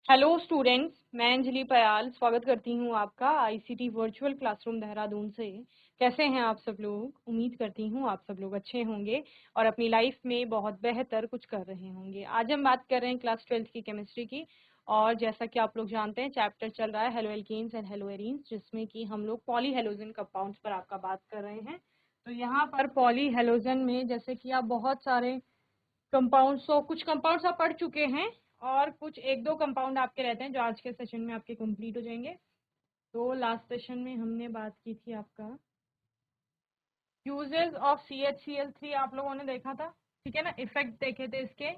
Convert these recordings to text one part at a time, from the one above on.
Hello students, मैं अंजलि पयाल स्वागत करती हूँ आपका आईसीटी वर्चुअल क्लासरूम देहरादून से। कैसे हैं आप सब लोग? उम्मीद करती हूँ आप सब लोग अच्छे होंगे और अपनी लाइफ में बहुत बेहतर कुछ कर रहे होंगे। आज हम बात कर रहे हैं क्लास 12th की केमिस्ट्री की, और जैसा कि आप लोग जानते हैं चैप्टर चल रहा है haloalkanes and haloarenes, जिसमें कि हम लोग पॉलीहेलोजन कंपाउंड्स पर आपका बात कर रहे हैं। तो यहाँ पर पॉलीहेलोजन में जैसे कि आप बहुत सारे कंपाउंड्स, तो कुछ कंपाउंड्स आप पढ़ चुके हैं और कुछ एक दो कंपाउंड आपके रहते हैं जो आज के सेशन में आपके कंप्लीट हो जाएंगे। तो लास्ट सेशन में हमने बात की थी आपका यूजेस ऑफ CHCl3, आप लोगों ने देखा था, ठीक है ना, इफेक्ट देखे थे इसके।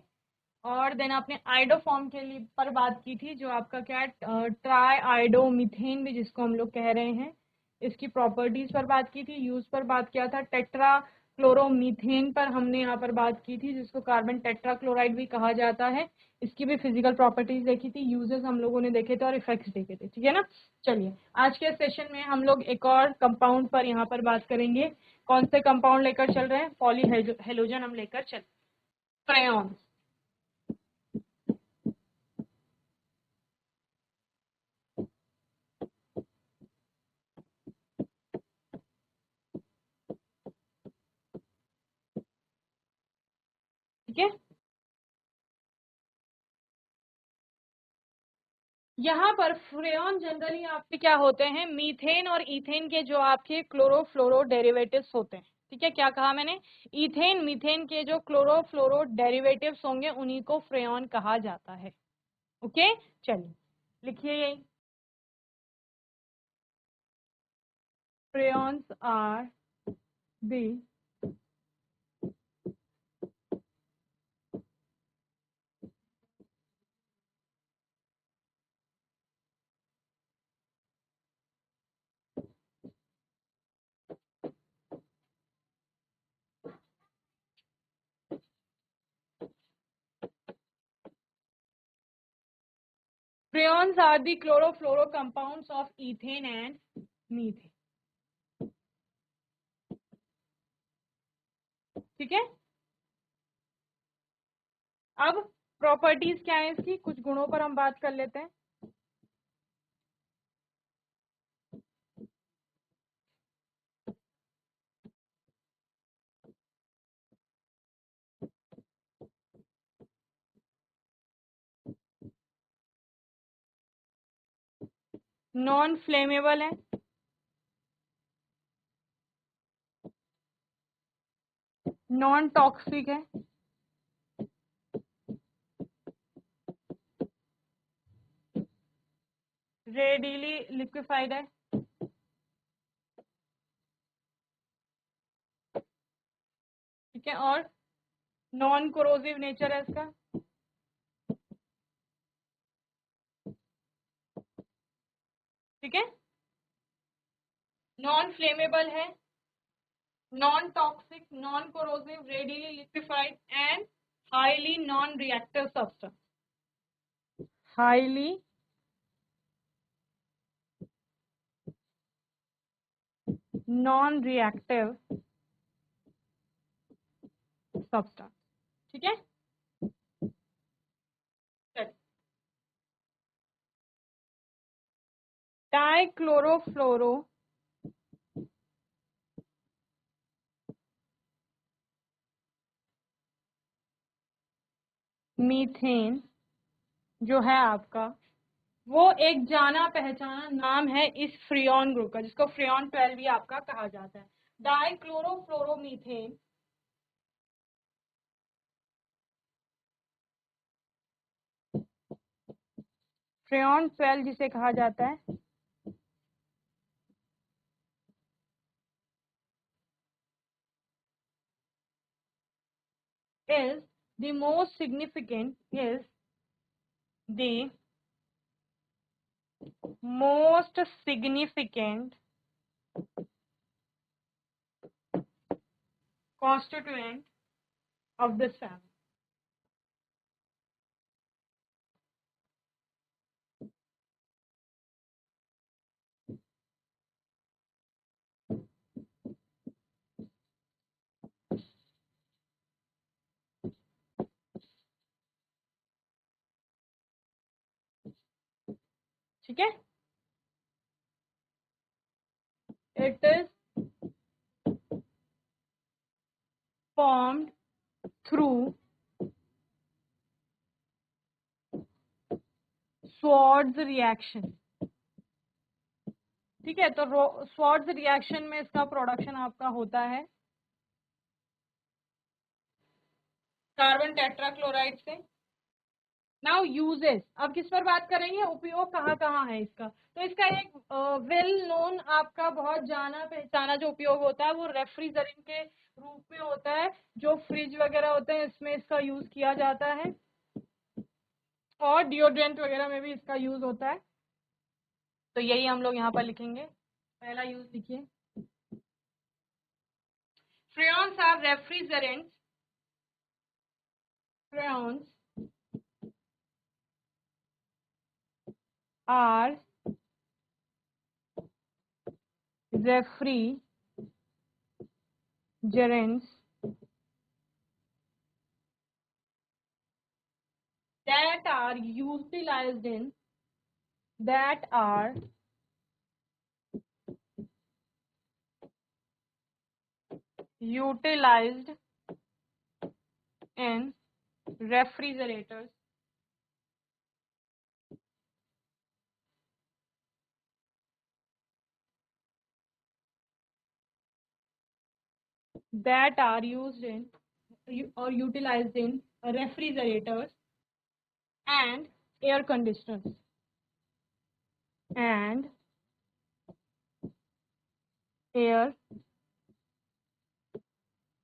और देन आपने आइडोफॉर्म के लिए पर बात की थी, जो आपका क्या है, ट्राई आइडोमीथेन भी जिसको हम लोग कह रहे हैं, इसकी प्रॉपर्टीज पर बात की थी। यूज पर बात किया था, टेट्रा क्लोरोमीथेन पर हमने यहाँ पर बात की थी, जिसको कार्बन टेट्राक्लोराइड भी कहा जाता है। इसकी भी फिजिकल प्रॉपर्टीज देखी थी, यूजेस हम लोगों ने देखे थे और इफेक्ट्स देखे थे, ठीक है ना। चलिए, आज के सेशन में हम लोग एक और कंपाउंड पर यहाँ पर बात करेंगे। कौन से कंपाउंड लेकर चल रहे हैं? पॉलीहेलोजन हम लेकर चल, फ्रेयॉन। ठीक है, यहाँ पर फ्रेयॉन जनरली आपके क्या होते हैं, मीथेन और इथेन के जो आपके क्लोरोफ्लोरो डेरिवेटिव्स होते हैं। ठीक है, क्या कहा मैंने? इथेन मीथेन के जो क्लोरोफ्लोरो डेरिवेटिव्स होंगे उन्हीं को फ्रेयॉन कहा जाता है। ओके, चलिए लिखिए यही, freons are the freons are the chlorofluoro compounds of ethane and methane. ठीक है, अब प्रॉपर्टीज क्या है इसकी, कुछ गुणों पर हम बात कर लेते हैं। नॉन फ्लेमेबल है, नॉन टॉक्सिक है, रेडिली लिक्विफाइड है, ठीक है, और नॉन कोरोसिव नेचर है इसका। ठीक है, नॉन फ्लेमेबल है, non toxic, non corrosive, readily liquefied and highly non reactive substance. Highly non reactive substance. ठीक है, डाइक्लोरोफ्लोरो मीथेन जो है आपका, वो एक जाना पहचाना नाम है इस फ्रियॉन ग्रुप का, जिसको फ्रियॉन 12 भी आपका कहा जाता है। डाइक्लोरोफ्लोरोमीथेन फ्रेयॉन 12 जिसे कहा जाता है, is the most significant, is the most significant constituent of this family. ठीक है, it is formed through swords reaction. ठीक है, तो स्वॉर्ड्स रिएक्शन में इसका प्रोडक्शन आपका होता है कार्बन टेट्राक्लोराइड से। नाउ यूजेस, अब किस पर बात करेंगे, उपयोग कहाँ कहाँ है इसका। तो इसका एक वेल नोन आपका बहुत जाना पहचाना जो उपयोग होता है वो रेफ्रिजरेंट के रूप में होता है। जो फ्रिज वगैरह होते हैं इसमें इसका यूज किया जाता है, और डिओड्रेंट वगैरह में भी इसका यूज होता है। तो यही हम लोग यहाँ पर लिखेंगे, पहला यूज लिखिए, freons are refrigerants, freons are refrigerants that are utilized in refrigerators that are used in or utilized in refrigerators and air conditioners and air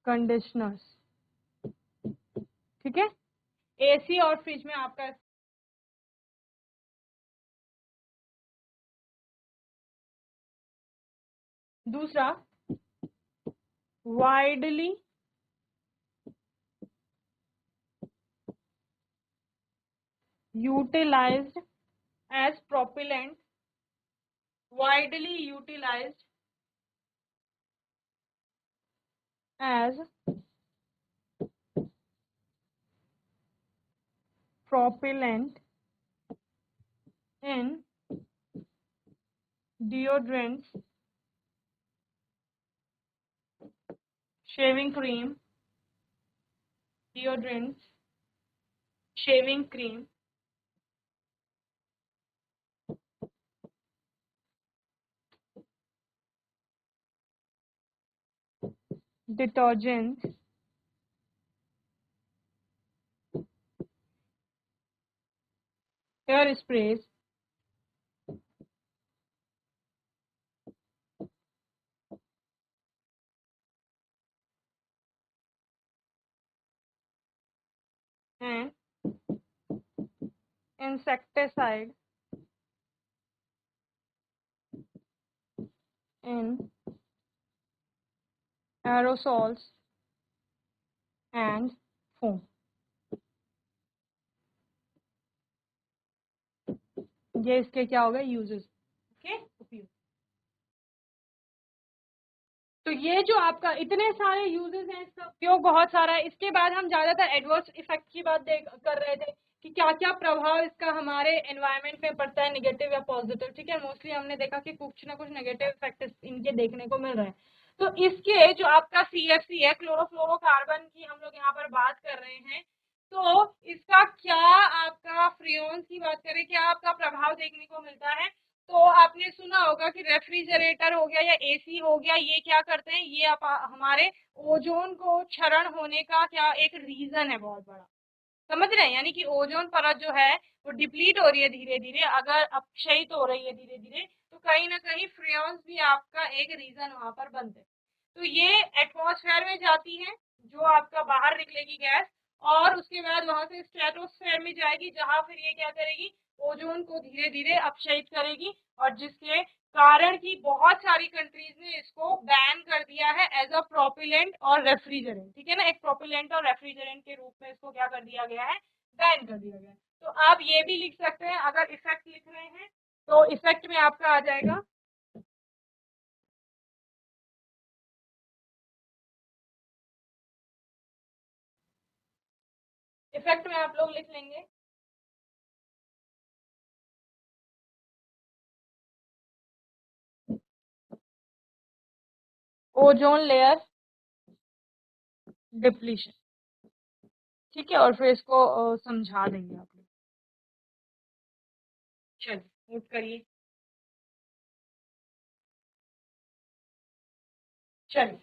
conditioners। ठीक है, एसी और फ्रिज में आपका। दूसरा, widely utilized as propellant, widely utilized as propellant in deodorants, shaving cream, deodorants, shaving cream, detergents, hair sprays, and insecticide in aerosols and foam। ये इसके क्या हो गए यूजेस, ओके, उपयोग। तो ये जो आपका इतने सारे यूजेस हैं, इसका उपयोग बहुत सारा है। इसके बाद हम ज्यादातर एडवर्स इफेक्ट की बात कर रहे थे कि क्या क्या प्रभाव इसका हमारे एनवायरनमेंट में पड़ता है, नेगेटिव या पॉजिटिव। ठीक है, मोस्टली हमने देखा कि कुछ ना कुछ नेगेटिव इफेक्ट इनके देखने को मिल रहे हैं। तो इसके जो आपका CFC है, क्लोरोफ्लोरोकार्बन की हम लोग यहाँ पर बात कर रहे हैं, तो इसका क्या आपका फ्रियोन्स की बात करें, क्या आपका प्रभाव देखने को मिलता है। तो आपने सुना होगा कि रेफ्रिजरेटर हो गया या एसी हो गया, ये क्या करते हैं, ये हमारे ओजोन को क्षरण होने का क्या एक रीजन है बहुत बड़ा, समझ रहे हैं। यानी कि ओजोन परत जो है वो डिप्लीट हो रही है धीरे धीरे, अगर अपक्षयित हो रही है धीरे धीरे, तो कहीं ना कहीं फ्रियोन्स भी आपका एक रीजन वहां पर बनते हैं। तो ये एटमॉस्फेयर में जाती है, जो आपका बाहर निकलेगी गैस, और उसके बाद वहां से स्ट्रेटोस्फेयर में जाएगी, जहां फिर ये क्या करेगी, ओजोन को धीरे धीरे अपक्षयित करेगी, और जिसके कारण की बहुत सारी कंट्रीज ने इसको बैन कर दिया है एज अ प्रोपिलेंट और रेफ्रिजरेंट। ठीक है ना, एक प्रोपिलेंट और रेफ्रिजरेंट के रूप में इसको क्या कर दिया गया है, बैन कर दिया गया है। तो आप ये भी लिख सकते हैं, अगर इफेक्ट लिख रहे हैं तो इफेक्ट में आपका आ जाएगा, इफेक्ट में आप लोग लिख लेंगे ओजोन लेयर डिप्लीशन। ठीक है, और फिर इसको समझा देंगे आप लोग। चलिए नोट करिए। चलिए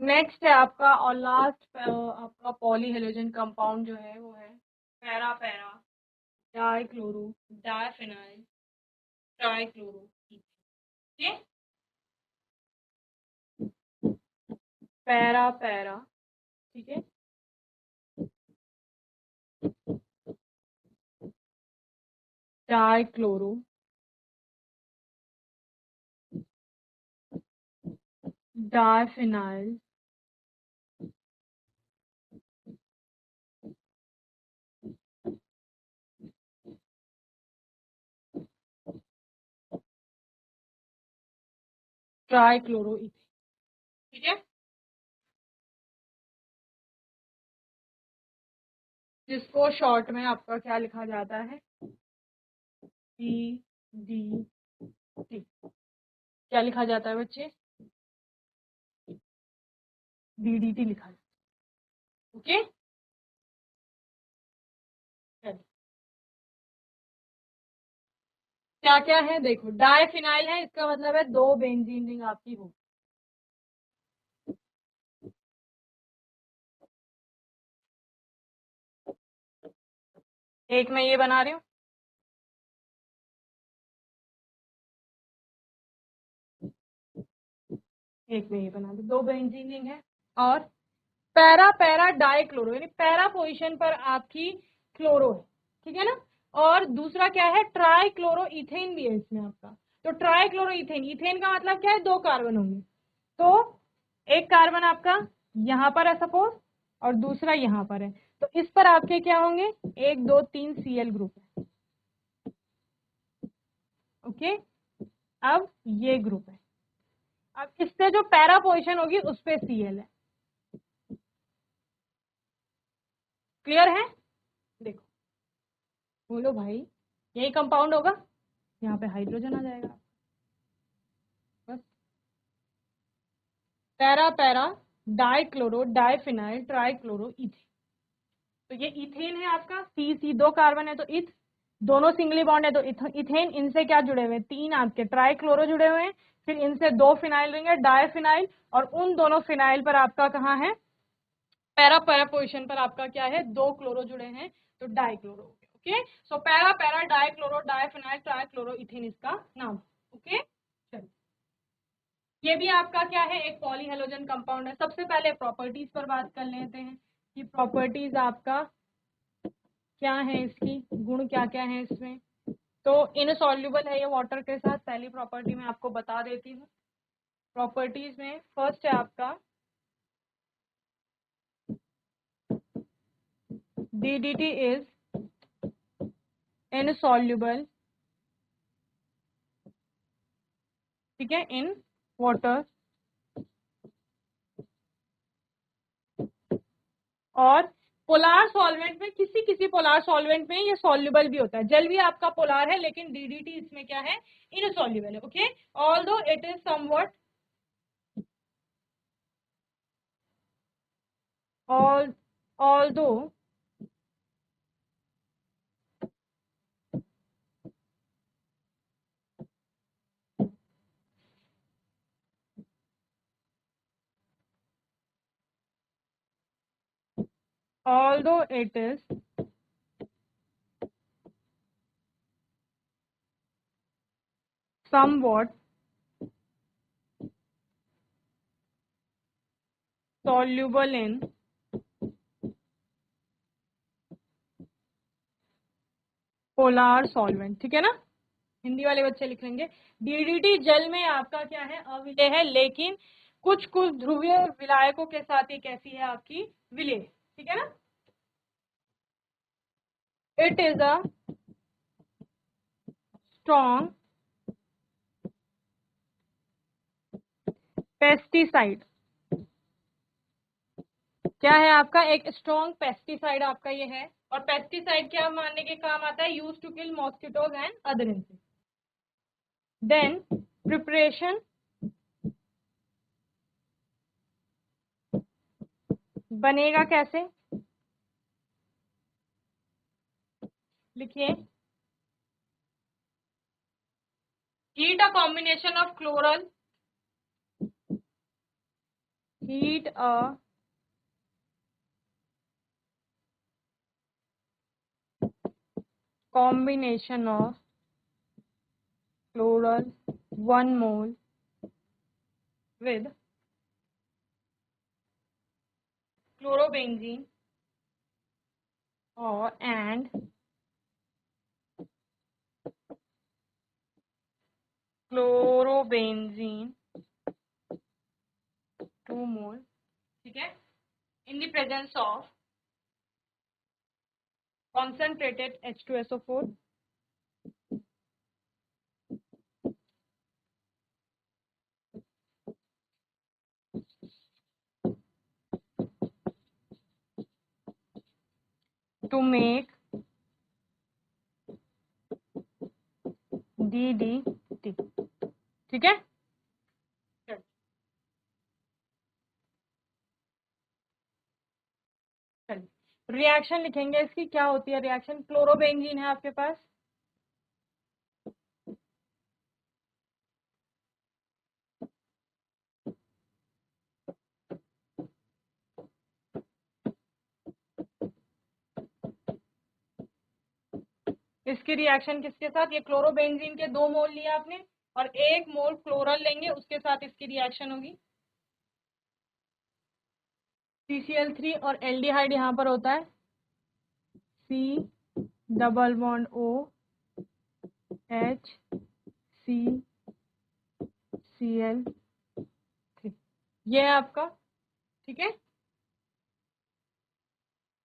नेक्स्ट है आपका और लास्ट आपका पॉली हेलोजन कंपाउंड जो है वो है पैरा पैरा डाइक्लोरो डाइफेनाइल ट्राइक्लोरो। ठीक है, पैरा पैरा, ठीक है, डाइक्लोरो डाइफेनाइल ट्राइक्लोरो इथेन। ठीक है, जिसको शॉर्ट में आपका क्या लिखा जाता है, DDT। क्या लिखा जाता है बच्चे, DDT लिखा जाता है। ओके, चलिए क्या क्या है देखो, डाइफिनाइल है, इसका मतलब है दो बेंजीन रिंग आपकी होगी। एक मैं ये बना रही हूँ, एक में ये बना दो, दो बेंजीन रिंग है। और पैरा पैरा डाइक्लोरो यानी पैरा पोजीशन पर आपकी क्लोरो है, ठीक है ना। और दूसरा क्या है, ट्राई क्लोरो इथेन भी है इसमें आपका। तो ट्राई क्लोरो इथेन, इथेन का मतलब क्या है, दो कार्बन होंगे। तो एक कार्बन आपका यहाँ पर है सपोज, और दूसरा यहाँ पर है, तो इस पर आपके क्या होंगे, 1 2 3 Cl ग्रुप है। ओके, अब ये ग्रुप है, अब इससे जो पैरा पोजिशन होगी उस पे Cl है। क्लियर है, देखो बोलो भाई, यही कंपाउंड होगा, यहाँ पे हाइड्रोजन आ जाएगा बस। Para para dichloro diphenyl trichloro ethane. तो ये इथेन है आपका, सी सी दो कार्बन है तो इथ, दोनों सिंगली बॉन्ड है तो इथेन, इनसे क्या जुड़े हुए हैं, तीन आपके ट्राइक्लोरो जुड़े हुए हैं, फिर इनसे दो फिनाइल रहेंगे डाइफिनाइल, और उन दोनों फिनाइल पर आपका कहाँ है, पैरा पैरा पोजिशन पर आपका क्या है, दो क्लोरो जुड़े हैं तो dichloro. Okay, so para para dichloro diphenyl trichloro ethane इसका नाम। ओके, चलिए ये भी आपका क्या है, एक पॉलीहेलोजन कंपाउंड है। सबसे पहले प्रॉपर्टीज पर बात कर लेते हैं कि प्रॉपर्टीज आपका क्या है, इसकी गुण क्या क्या है इसमें। तो इनसॉल्युबल है ये वाटर के साथ, पहली प्रॉपर्टी मैं आपको बता देती हूँ। प्रॉपर्टीज में फर्स्ट है आपका DDT इज इनसॉल्युबल, ठीक है, इन वाटर, और पोलार सॉल्वेंट में, किसी किसी पोलार सॉल्वेंट में ये सॉल्युबल भी होता है। जल भी आपका पोलार है लेकिन DDT इसमें क्या है, इनसॉल्युबल है। Okay, although it is somewhat although although it is somewhat soluble in polar solvent, ठीक है ना। हिंदी वाले बच्चे लिख लेंगे, DDT जल में आपका क्या है, अविलेय है, लेकिन कुछ कुछ ध्रुवीय विलायकों के साथ ये कैसी है आपकी, विलेय, ठीक है ना। It is a strong pesticide, क्या है आपका, एक स्ट्रॉन्ग पेस्टिसाइड आपका ये है। और पेस्टिसाइड क्या मानने के काम आता है, use to kill mosquitoes and other insects. Then preparation बनेगा कैसे, लिखिए। Heat a combination of chloral, heat a combination of chloral 1 mole with chlorobenzene or and chlorobenzene 2 mole, ठीक है, in the presence of concentrated H2SO4 to make DDT, ठीक है। चलिए reaction लिखेंगे, इसकी क्या होती है रिएक्शन। क्लोरोबेंजीन है आपके पास, इसकी रिएक्शन किसके साथ, ये क्लोरोबेंजीन के 2 मोल लिए आपने और 1 मोल क्लोरल लेंगे, उसके साथ इसकी रिएक्शन होगी। CCl3 और एल्डिहाइड यहाँ पर होता है C double bond O H C Cl3, ये है आपका, ठीक है।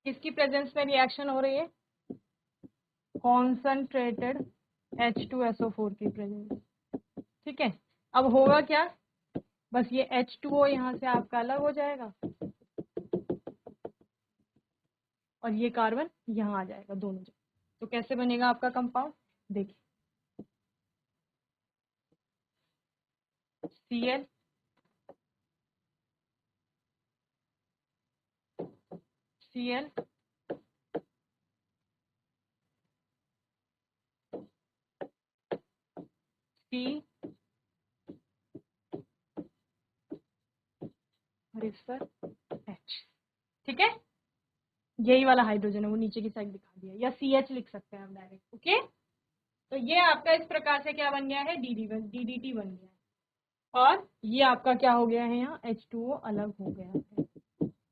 किसकी प्रेजेंस में रिएक्शन हो रही है, कॉन्सनट्रेटेड H2SO4 की प्रेजेंस, ठीक है। अब होगा क्या, बस ये H2O यहाँ से आपका अलग हो जाएगा और ये कार्बन यहाँ आ जाएगा दोनों जगह। तो कैसे बनेगा आपका कंपाउंड, देखिए Cl Cl C और इस पर H, ठीक है। यही वाला हाइड्रोजन है, वो नीचे की साइड दिखा दिया, या CH लिख सकते हैं आप डायरेक्ट, ओके। तो ये आपका इस प्रकार से क्या बन गया है, DDT बन गया है और ये आपका क्या हो गया है, यहाँ H2O अलग हो गया है।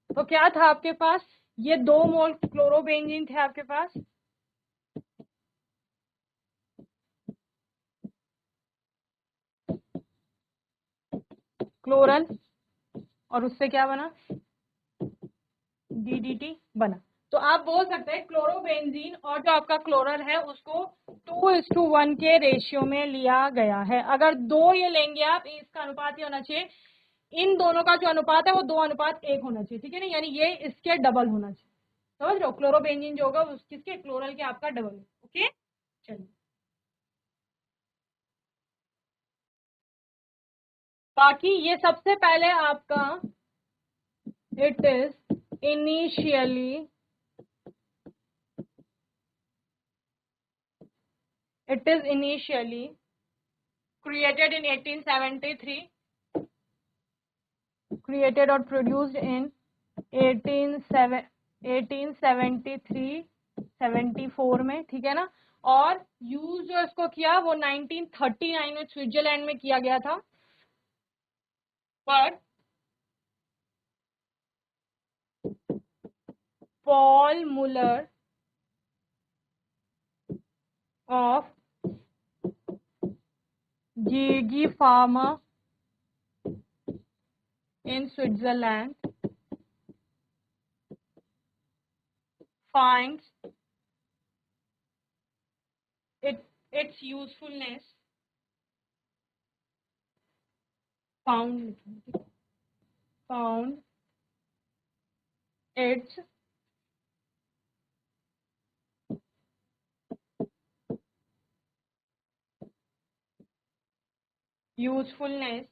तो क्या था आपके पास, ये 2 मोल क्लोरोबेंजीन थे आपके पास, क्लोरल, और उससे क्या बना, DDT बना। तो आप बोल सकते हैं क्लोरोबेंजीन और जो आपका क्लोरल है उसको 2:1 के रेशियो में लिया गया है। अगर 2 ये लेंगे आप, इसका अनुपात ये होना चाहिए, इन दोनों का जो अनुपात है वो 2:1 होना चाहिए, ठीक है ना, यानी ये इसके डबल होना चाहिए, समझ रहे हो। क्लोरोबेंजीन जो होगा उस किसके, क्लोरल के आपका डबल, ओके। चलिए बाकी ये सबसे पहले आपका it is initially created in 1873, created or produced in 1873 74 में, ठीक है ना। और यूज जो इसको किया वो 1939 में स्विट्जरलैंड में किया गया था। पर Paul Muller of Geigy pharma in Switzerland finds its usefulness found its usefulness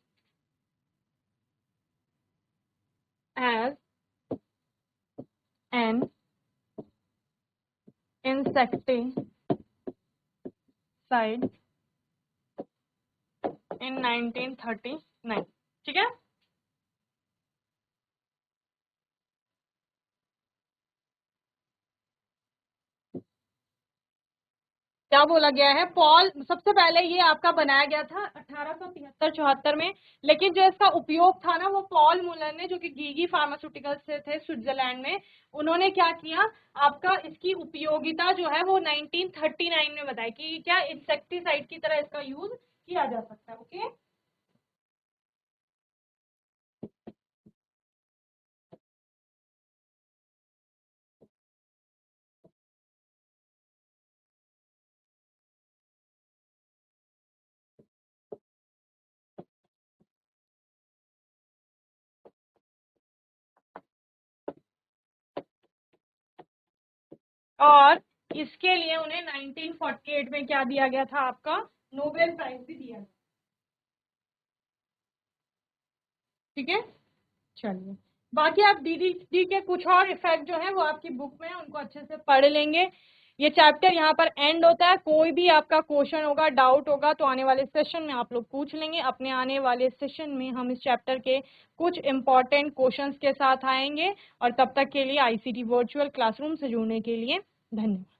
as an insecticide in 1939। ठीक है, क्या बोला गया है? पॉल, सबसे पहले ये आपका बनाया गया था 1873-74 में, लेकिन जो इसका उपयोग था ना वो पॉल मुलर ने, जो कि गीगी फार्मास्यूटिकल्स से थे स्विट्जरलैंड में, उन्होंने क्या किया, आपका इसकी उपयोगिता जो है वो 1939 में बताई कि क्या इंसेक्टिसाइड की तरह इसका यूज किया जा सकता है। ओके, और इसके लिए उन्हें 1948 में क्या दिया गया था, आपका नोबेल प्राइज भी दिया गया। ठीक है, चलिए, बाकी आप डीडीटी के कुछ और इफेक्ट जो है वो आपकी बुक में है, उनको अच्छे से पढ़ लेंगे। ये चैप्टर यहाँ पर एंड होता है। कोई भी आपका क्वेश्चन होगा, डाउट होगा, तो आने वाले सेशन में आप लोग पूछ लेंगे। अपने आने वाले सेशन में हम इस चैप्टर के कुछ इंपॉर्टेंट क्वेश्चंस के साथ आएंगे, और तब तक के लिए आईसीटी वर्चुअल क्लासरूम से जुड़ने के लिए धन्यवाद।